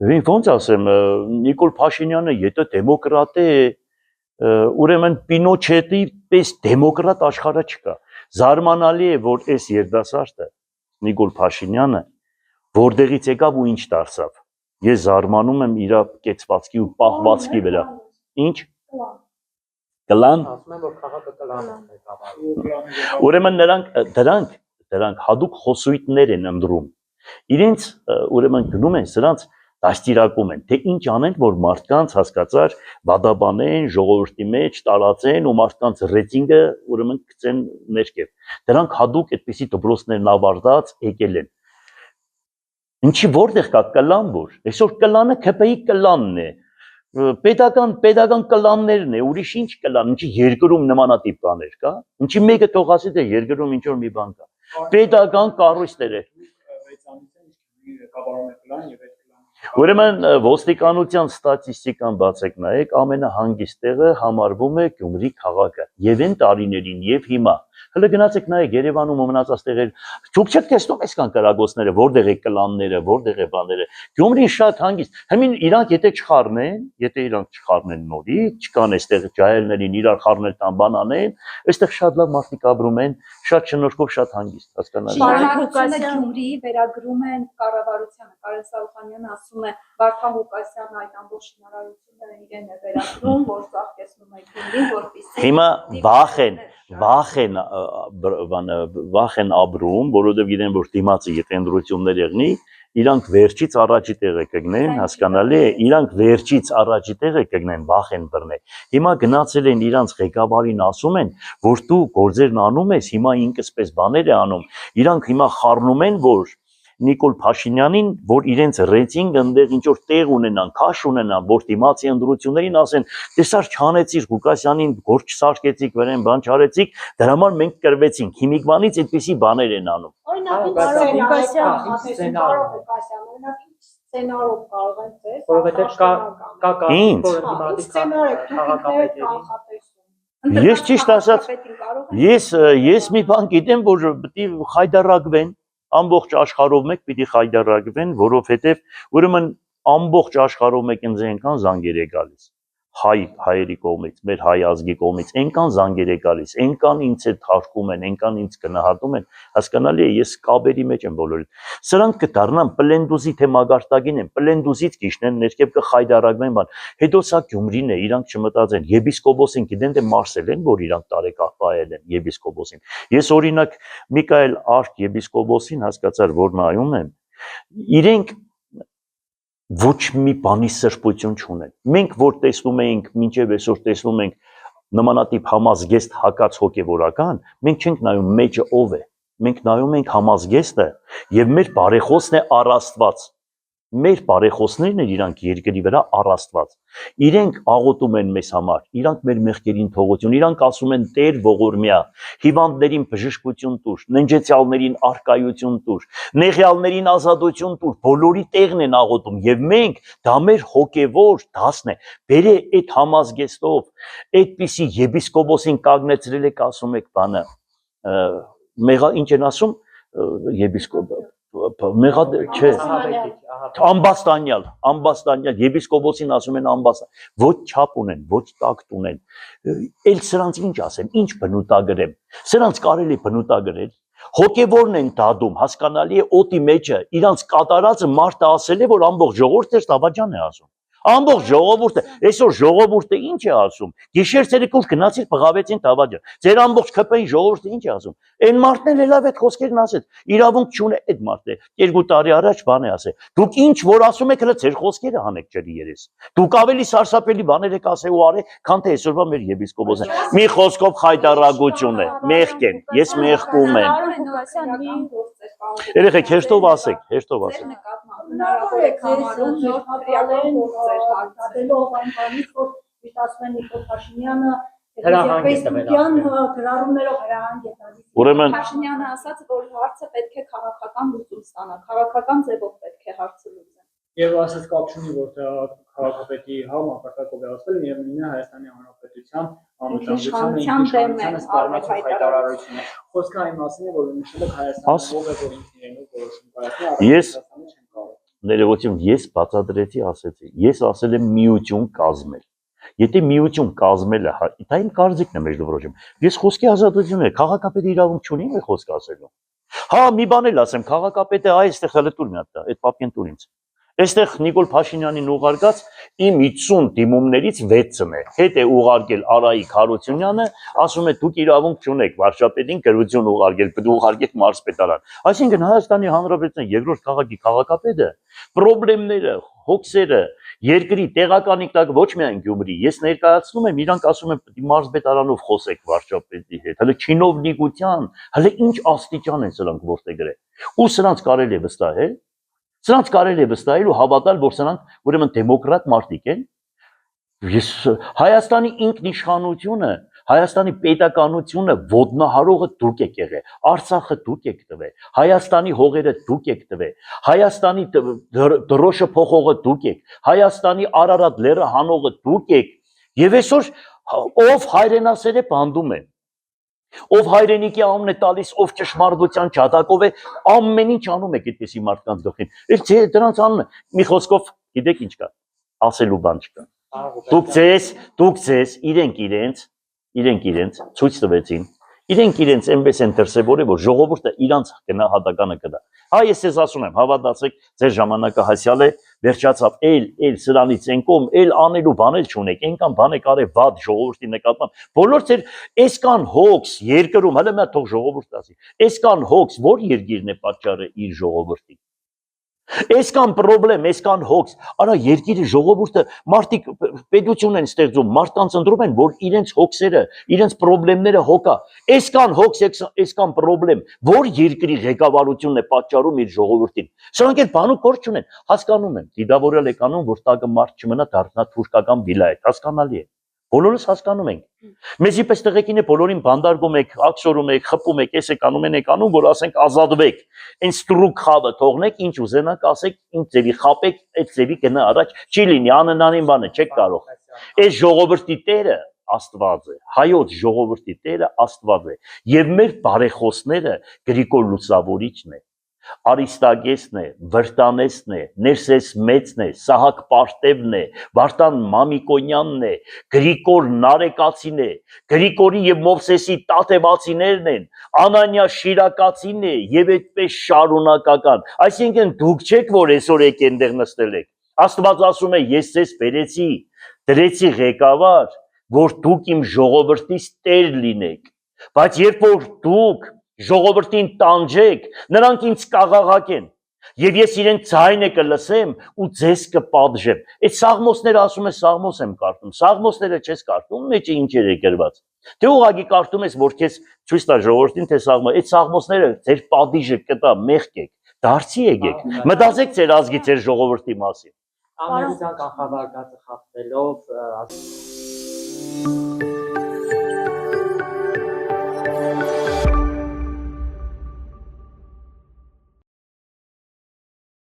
Ոնց ասեմ, Նիկոլ Փաշինյանը եթե դեմոկրատ է, ուրեմն Պինոչետի պես դեմոկրատ աշխարհը չկա։ Զարմանալի է, որ այս երիտասարդը Նիկոլ Փաշինյանը որտեղից եկավ ու ինչ դարձավ։ Ես զարմանում եմ իր կեցվածքի ու պահվածքի վրա։ Ինչ? Կլան։ Ասում եմ, որ քաղաքը կլան է։ Ուրեմն դրանք հadoop խոսույթներ են ընդրում։ Իրենց ուրեմն գնում են սրանց դաստիարակում են, թե ինչ անեն, որ մարդկանց հասկացար բադաբանեն, ժողովրդի մեջ տարածեն ու մարդկանց ռեյտինգը ուրեմն գցեն ներքև։ Դրանք հadoop այդպիսի դպրոցներն ավարտած եկել են։ Ինչի որտեղ կա կլան որ, այսօր կլանը ԿՊ-ի կլանն է, պետական կլաններն է, ուրիշ ինչ կլան, ինչի երկրում նմանատիպ բաներ կա, ինչի մեկը թող ասի թե երկրում ինչ որ մի բան կա, պետական կառույցներ է։ Ուրեմն ոստիկանության ստատիստիկան բացեք նայեք, ամենահանգիստ տեղը համարվում է Գյումրի քաղաքը, եւ այն տարիներին եւ հիմա։ Հələ գնացեք նայեք Երևանում ու մնացած տեղեր, դուք չեք տեսնում այսքան կրագոցները, որտեղ է կլանները, որտեղ է բաները։ Գյումրին շատ հանգիստ։ Հիմին իրանք եթե չխառնեն նորից, չկան այստեղ ջահելներին իրար խառնել տան բան անեն, այստեղ շատ լավ մարդիկ ապրում են, շատ շնորհքով շատ հանգիստ, հասկանալի։ Շարունակությունը Գյումրիի վերագրում են կառավարությանը, Կարեն Սարոյանն ասում է Վարդան Ղուկասյանը այդ ամբողջ շինարարությունները իրեն է վերագրում, որ ծաղկեցնում է Գյումրին, որպեսզի հիմա վախ են ապրում, որովհետև գիտեն, որ դիմացի յետենդրություններ եղնի, իրանք վերջից առաջի տեղը կգնեն, հասկանալի է, իրանք վերջից առաջի տեղը կգնեն, վախ են բռնել։ Հիմա գնացել են իրանք ղեկավարին ասում են, որ դու գործերն անում ես, հիմա ինքսպես բաներ է անում, իրանք հիմա խառնում են, որ Նիկոլ Փաշինյանին, որ իրենց ռեյտինգը այնտեղ ինչ որ տեղ ունենան, քաշ ունենան, որ դիմացի ընդրություններին ասեն, տեսար չանեցիր Ղուկասյանին, գործ չսարքեցիք, վրան բան չարեցիք, դրա համար մենք կրվեցինք։ Հիմիկվանից այդպիսի բաներ են անում։ Սցենարով կարող են ծես, որովհետև կա Ես ճիշտ ասած, ես մի բան գիտեմ, որ պիտի խայդարակվեն, ամբողջ աշխարհով մեկ պիտի խայդարակվեն, որովհետև ուրեմն ամբողջ աշխարհով մեկ ինձ այնքան զանգեր է գալիս, հայերի կողմից, մեր հայ ազգի կողմից, այնքան զանգեր է գալիս, այնքան ինձ հետ հարկում են, այնքան ինձ գնահատում են, հասկանալի է, ես կաբերի մեջ եմ բոլորին։ Սրանք կդառնան պլենդուզի թե մագարտագին են, պլենդուզից կիշնեն ներքև կխայդարակվեն բան։ Հետո սա Գյումրին է, իրանք չմտածեն, եպիսկոպոսին գիտեն թե Մարսել են, որ իրանք տարեկախ են եպիսկոպոսին։ Ես օրինակ Միքայել Արք եպիսկոպոսին հասկացար, որ նայում եմ, իրենք ոչ մի բանի սրբություն չունեն։ Մենք որ տեսնում ենք, մինչև այսօր տեսնում ենք նմանատիպ համազգեստ հակած հոգևորական, մենք չենք նայում մեջը ով է, մենք նայում ենք համազգեստը եւ մեր բարեխոսն է առաստված։ Մեր բարեխոսներն են իրանք երկրի վրա առաստված։ Իրենք աղոթում են մեզ համար, իրանք մեր մեղքերին թողություն, իրանք ասում են Տեր ողորմյա, հիվանդներին բժշկություն տուր, ննջեցյալներին առկայություն տուր, նեղյալներին ազատություն տուր, բոլորի տեղն են աղոթում եւ մենք դա մեր հոգեվոր դասն է։ Բերե այդ համազգեստով, այդպիսի եպիսկոպոսին կանգնեցրել եք ասում եք բանը, ինչ են ասում եպիսկոպ չէ, ամբաստանյալ, եպիսկոպոսին ասում են ամբաստանյալ, ոչ չափ ունեն, ոչ տակտ ունեն, էլ սրանց ինչ ասեմ, ինչ բնութագրեմ, սրանց կարելի բնութագրել, հոգևորն են դադում, հասկանալի է օտի մեջը, իրանց կատարածը մարդը ասել է, որ ամբողջ ժողովուրդը Ստավաջան է ասում, ամբողջ ժողովուրդը, այսօր ժողովուրդը ինչ է ասում, գիշեր ցերեկով գնացիր բղավեցին Ստավաջան, ձեր ամբողջ ԿՊ-ի ժողովուրդը ինչ է ասում, այն մարդն էլ լավ այդ խոսքերն ասեց, իրավունք չունե այդ մարդը, 2 տարի առաջ բան է ասել, դուք ինչ որ ասում եք, հələ ձեր խոսքերը հանեք ջրի երես, դուք ավելի սարսափելի բաներ եք ասել ու արել, քան թե այսօրվա մեր եպիսկոպոսը, մի խոսքով խայտարագություն է, մեղք են, ես մեղքում եմ, երեխեք հեշտով ասեք, հնարավոր է համարում նոր քրեական հարտադրելով այն բանից, որ ճիշտ ասում են Նիկոլ Փաշինյանը Facebook-յան գրառումներով հրահանգ է տալիս։ Ուրեմն Փաշինյանը ասաց, որ հարցը պետք է քաղաքական լուծում ստանա, քաղաքական ձևով պետք է հարցը լուծեն։ Եվ ասած կապ չունի, որ քաղաքապետի մակարդակով է ասվել, միևնույնն է Հայաստանի Հանրապետության անվտանգության սպառնացող հայտարարությունը։ Խոսքը այն մասին է, որ նշել եք Հայաստանը ով է, որ ինքն իրենով որոշում կայացնի, ներողություն, ես բացատրեցի, ասեցի, ես ասել եմ միություն կազմել։ Եթե միություն կազմելը, դա իմ կարծիքն է մեր դրոջում։ Ես խոսքի ազատություն եմ, քաղաքապետը իրավունք չունի մեր խոսք ասելու։ Հա, մի բան էլ ասեմ, քաղաքապետը այստեղ հələ տուր մի հատ, այդ պապկեն տուր ինձ։ Այստեղ Նիկոլ Փաշինյանին ուղարկած իմ 50 դիմումներից 6-ն է։ Հետ է ուղարկել Արայիկ Հարությունյանը, ասում է դուք իրավունք չունեք վարչապետին գրություն ուղարկել, պետք է ուղարկեք մարզպետարան։ Այսինքն Հայաստանի Հանրապետության երկրորդ քաղաքի քաղաքապետը խնդիրները, հոգսերը, երկրի տեղականիկ տակ ոչ միայն Գյումրի, ես ներկայացնում եմ, իրանք ասում են պետք է մարզպետարանով խոսեք վարչապետի հետ, հələ չինովնիկության, հələ ինչ աստիճան են սրանք որտեղ գրել։ Ու սրանց կարելի է վստահել, սրանց կարելի է վստահել ու հավատալ, որ սրանք ուրեմն դեմոկրատ մարդիկ են։ Ես Հայաստանի ինքնիշխանությունը, Հայաստանի պետականությունը ոտնահարողը դուք եք եղել, Արցախը դուք եք տվել, Հայաստանի հողերը դուք եք տվել, Հայաստանի դրոշը փոխողը դուք եք, Հայաստանի Արարատ լեռը հանողը դուք եք, եւ այսօր ով հայրենասեր է բանդում է, ով հայրենիքի անուն է տալիս, ով ճշմարտության ջատակով է, ամեն ինչ անում եք այդպեսի մարդկանց գլխին։ Էլ դրանց անունը մի խոսքով գիտեք ինչ կա, ասելու բան չկա։ Դուք ձեզ իրենք իրենց ցույց տվեցին, իրենք իրենց այնպես են դրսևորել, որ ժողովուրդը իրանց գնահատականը կտա։ Հա, ես ձեզ ասում եմ, հավատացեք, ձեր ժամանակը հասյալ է, վերջացավ, էլ սրանից են կողմ, էլ անելու բաներ չունեք, այնքան բան եք արել վատ ժողովրդի նկատմամբ։ Բոլոր ձեր այսքան հոգս երկրում, հələ մի հատ թող ժողովուրդ ասի, այսքան հոգս, որ երկիրն է պատճառը իր ժողովրդին։ Այսքան խնդրեմ, այսքան հոգս, արա երկիրը ժողովուրդը մարդիկ պետություն են ստեղծում, մարդկանց ընտրում են, որ իրենց հոգսերը, իրենց խնդիրները հոգա։ Այսքան հոգս, այսքան խնդրեմ, որ երկրի ղեկավարությունն է պատճառում իր ժողովրդին։ Սրանք էլ բանու կորչ չունեն, հասկանում եմ, դիդավորել եք անում, որ տակը մարդ չմնա, դառնա թուրքական վիլայետ, հասկանալի է։ Բոլորս հասկանում ենք։ Մեզի պես տղեկին է բոլորին բանդարգում եք, աքսորում եք, խփում եք, էս եք անում, որ ասենք ազատվեք։ Այն ստրուկ խավը թողնեք, ինչ ուզենաք ասեք, ինչ ձևի խապեք, այդ ձևի գնա առաջ, չի լինի, աննանին բանը չեք կարող։ Այս ժողովրդի տերը Աստված է, հայոց ժողովրդի տերը Աստված է, եւ մեր բարեխոսները Գրիգոր Լուսավորիչն է, Արիստագեսն է, Վրտանեսն է, Ներսես Մեծն է, Սահակ Պարտևն է, Վարդան Մամիկոնյանն է, Գրիգոր Նարեկացին է, Գրիգորի եւ Մովսեսի Տատեվացիներն են, Անանյա Շիրակացին է եւ այդպես շարունակական։ Այսինքն դուք չեք, որ այսօր եք այնտեղ նստել եք։ Աստված ասում է, ես ձեզ բերեցի, դրեցի ղեկավար, որ դուք իմ ժողովրդից տեր լինեք, բայց երբ որ դուք ժողովրդին տանջեք, նրանք ինձ կաղաղակեն, եւ ես իրեն ձայնը կլսեմ ու ձեզ կպատժեմ։ Այդ Սաղմոսները ասում է, Սաղմոս եմ կարդում, Սաղմոսները չես կարդում, մեջը ինչեր է գրված։ Թե ուղղակի կարդում ես, որ քեզ ցույց տա ժողովրդին, թե Սաղմոս, այդ Սաղմոսները ձեր պատիժը կտա, մեղք եք, դարձի եկեք, մտածեք ձեր ազգի, ձեր ժողովրդի մասին։ Ամերիկան կանխավարկածը խախտելով